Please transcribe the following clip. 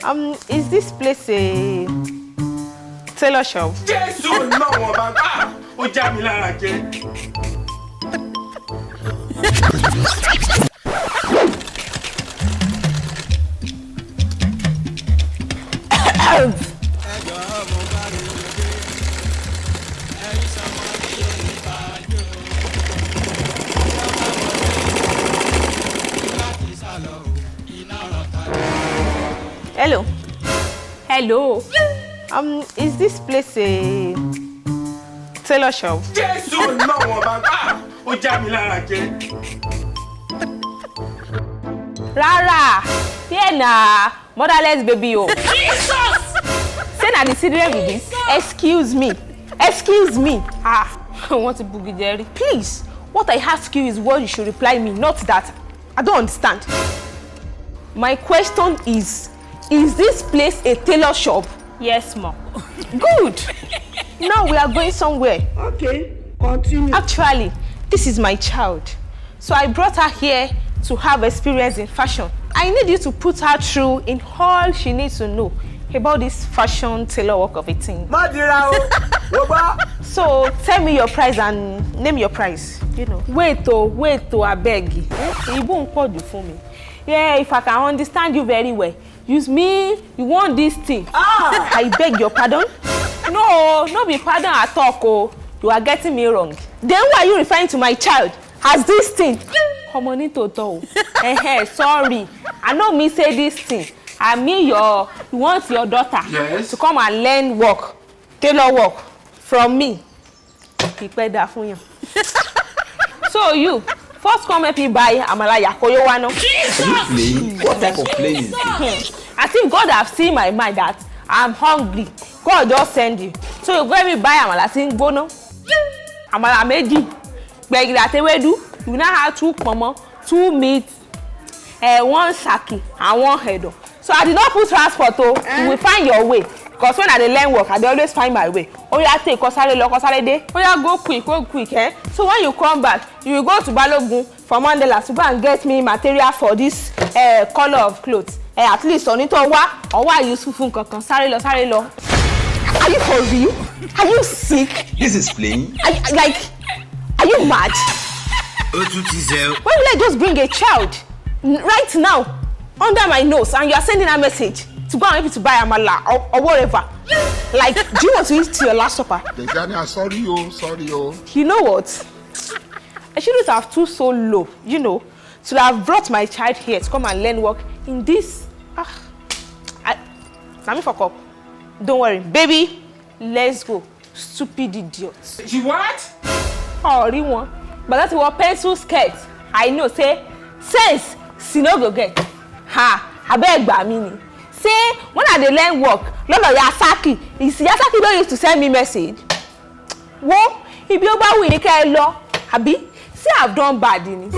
Is this place a tailor shop? Jesus, no, Baba. O jami lára jẹ́. Hello. Hello. Is this place a tailor shop? Jesus, no, Baba. O jami lára jẹ́. Rara. Here na motherless baby o. Jesus! Say na the children with this. Excuse me. Excuse me. I want to boogie Jerry. Please. What I ask you is what you should reply me, not that. I don't understand. My question is this place a tailor shop? Yes, ma'am. Good. Now we are going somewhere. Okay, continue. Actually, this is my child. So I brought her here to have experience in fashion. I need you to put her through in all she needs to know about this fashion tailor work of a thing. So tell me your price and name your price. You know. Wait, I beg you. You won't call you for me. Yeah, if I can understand you very well. Use me, you want this thing. I beg your pardon? No be pardon at all, oh. You are getting me wrong. Then why are you referring to my child as this thing? Homoni toto. Sorry. I know me say this thing. I mean you want your daughter to come and learn work, tailor work from me. So you first come help me buy amala yakoyo wano. Jesus! What type of plane is this? I think God have seen my mind that I'm hungry. God just send you. So you go help me buy amala singbono. Amala meji. Gbegiri atewedu. You now have 2 pomo, 2 meat, 1 shaggi, and 1 head. So I did not put transport. You will find your way. Because when I dey learn work, I dey always find my way. Oh yeah, take kosare lo kosare de. Oh yeah, go quick, eh? So when you come back, you will go to Balogun for Mandela to go and get me material for this color of clothes. At least on it or why useful fun kankan sare lo. Are you for real? Are you sick? This is plain. Are you mad? Why will I just bring a child right now under my nose and you are sending a message to go and help you to buy amala or whatever? Like, do you want to eat your last supper? Sorry. You know what? I shouldn't have stood so low, you know, to have brought my child here to come and learn work in this. Let me fuck up. Don't worry, baby. Let's go. Stupid idiots. You what? Oh, one. But that's what pencil skirt. I know, say, sense, she no go get. I beg by me. Say, when I dey learn work, Lolo Yasaki, Yasaki don't used to send me message. Wo, if you ba win, you can law. Abi, say I've done bad in it.